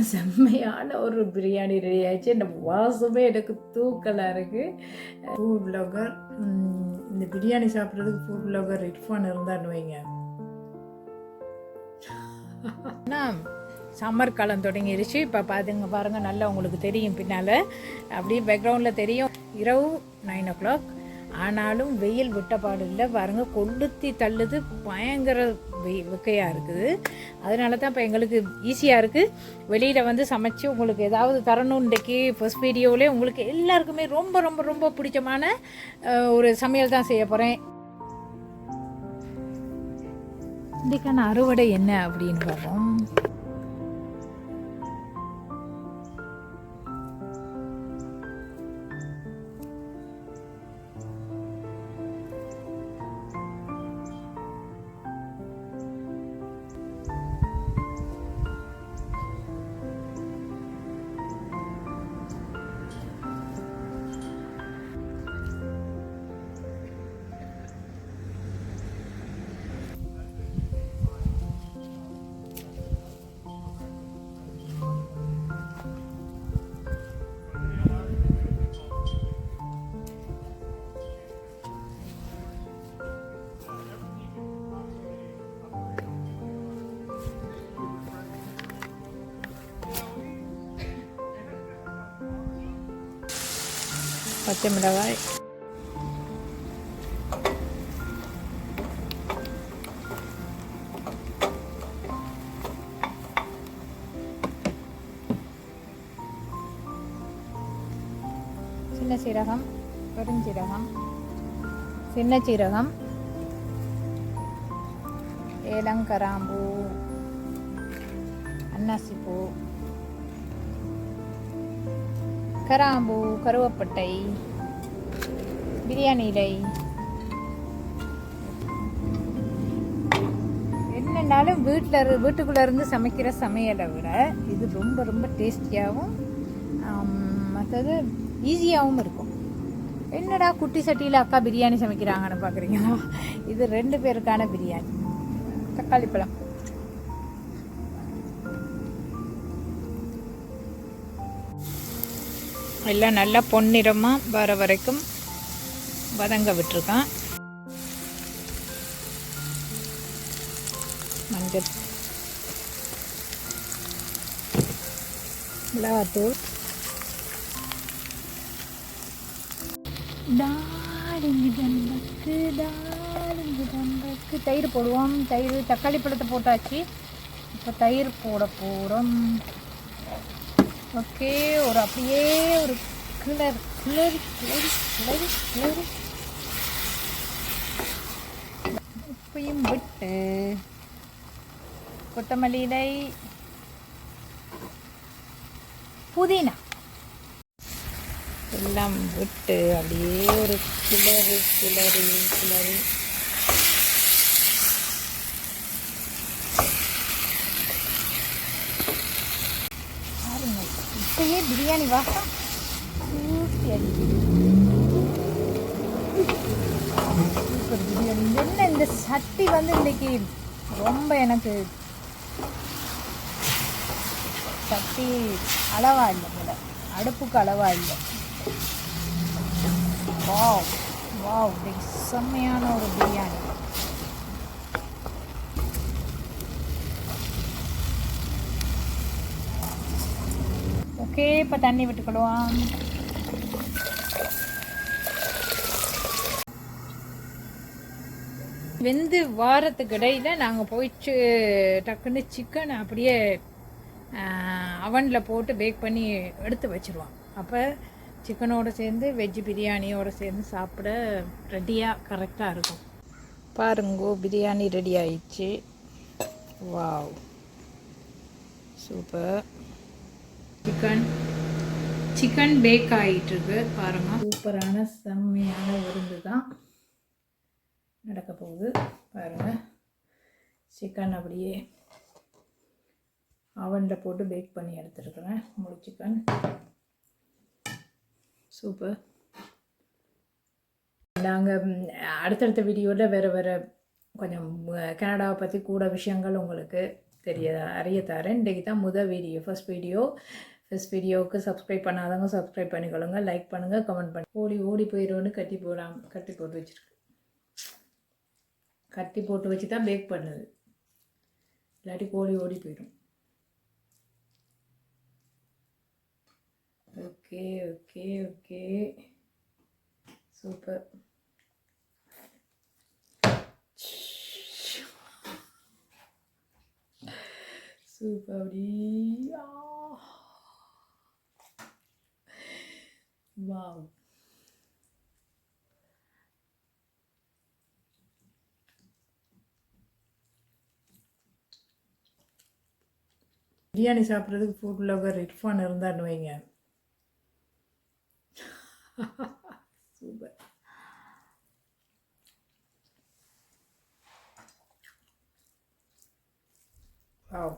செம்மையான ஒரு பிரியாணி ரெடி ஆயிடுச்சு. இந்த வாசமே எனக்கு தூக்கலாக இருக்குது. ஃபுட் பிளாகர், இந்த பிரியாணி சாப்பிட்றதுக்கு ஃபுட் பிளாகர் இர்ஃபான் இருந்தான்னு வைங்க. சம்மர் காலம் தொடங்கிடுச்சு. இப்போ பாருங்கள், நல்லா உங்களுக்கு தெரியும், பின்னால் அப்படியே பேக்ரவுண்டில் தெரியும். இரவு 9 o'clock ஆனாலும் வெயில் விட்டப்பாடு இல்லை பாருங்கள், கொளுத்தி தள்ளுது. பயங்கர வெக்கையாக இருக்குது. அதனால தான் இப்போ எங்களுக்கு ஈஸியாக இருக்குது. வெளியில் வந்து சமைச்சு உங்களுக்கு ஏதாவது தரணும். இன்றைக்கி ஃபர்ஸ்ட் வீடியோவிலே உங்களுக்கு எல்லாருக்குமே ரொம்ப ரொம்ப ரொம்ப பிடிச்சமான ஒரு சமையல் தான் செய்ய போகிறேன். இன்றைக்கான அறுவடை என்ன அப்படின்னு பார்ப்போம். பச்சை மிளகாய், சின்ன சீரகம், பெருஞ்சீரகம், சின்ன சீரகம், ஏலங்கராம்பூ, அன்னாசிப்பூ, கராம்பூ, கருவேப்பட்டை, பிரியாணி இலை. என்னன்னாலும் வீட்டுக்குள்ளே இருந்து சமைக்கிற சமையலை விட இது ரொம்ப ரொம்ப டேஸ்டியாகவும் மற்றது ஈஸியாகவும் இருக்கும். என்னடா குட்டி சட்டியில் அக்கா பிரியாணி சமைக்கிறாங்கன்னு பார்க்குறீங்களா? இது 2 பேருக்கான பிரியாணி. தக்காளி பழம், எல்லாம் நல்லா பொன்னிறமாக வர வரைக்கும் வதங்க விட்டுருக்கான். மஞ்சள், மிளகாத்தூள், தயிர் போடுவோம். தக்காளி பழத்தை போட்டாச்சு. இப்போ தயிர் போட போகிறோம். ஓகே, ஒரு அப்படியே ஒரு கிளறி உப்பையும் விட்டு கொத்தமல்லி இலை, புதினா எல்லாம் விட்டு அப்படியே ஒரு கிளறி இப்பயே பிரியாணி வாசம் ஊட்டி அடிக்குது. சூப்பர் பிரியாணி. என்ன இந்த சட்டி வந்து இன்னைக்கு ரொம்ப எனக்கு சட்டி அளவா இல்லை போல, அடுப்புக்கு அளவா இல்லை. வாவ் வாவ், செம்மையான ஒரு பிரியாணி. ஓகே, இப்போ தண்ணி விட்டுக்கிடுவோம். வெந்து வாரத்துக்கு இடையில் நாங்கள் போயிட்டு டக்குன்னு சிக்கன் அப்படியே அவனில் போட்டு பேக் பண்ணி எடுத்து வச்சுருவோம். அப்போ சிக்கனோடு சேர்ந்து வெஜ்ஜு பிரியாணியோடு சேர்ந்து சாப்பிட ரெடியாக கரெக்டாக இருக்கும். பாருங்கோ, பிரியாணி ரெடி ஆயிடுச்சு. Wow, super. சிக்கன் பேக் ஆகிட்டுருக்கு பாருங்க. சூப்பரான செம்மையான விருந்து தான் நடக்க போகுது பாருங்கள். சிக்கன் அப்படியே அவனில் போட்டு பேக் பண்ணி எடுத்துருக்குறேன். முழு சிக்கன் சூப்பர். நாங்கள் அடுத்தடுத்த வீடியோவில் வேறு கொஞ்சம் கனடாவை பற்றி கூட விஷயங்கள் உங்களுக்கு அறிய தரேன். இன்றைக்கு தான் ஃபர்ஸ்ட் வீடியோவுக்கு சப்ஸ்கிரைப் பண்ணாதவங்க சப்ஸ்கிரைப் பண்ணிக்கொள்ளுங்க, லைக் பண்ணுங்கள், கமெண்ட் பண்ணி. ஓடி போயிடுவோன்னு கட்டி போட்டு வச்சுருக்கு. கட்டி போட்டு வச்சு தான் பேக் பண்ணுது, இல்லாட்டி கோழி ஓடி போயிடும். Okay okay okay, super. Super. அப்படியா, வாவ். பிரியாணி சாப்பிட்றதுக்கு ஃபுட் லவர் இர்ஃபான் இருந்தான்னு வைங்க. சூப்பர். வாவ்.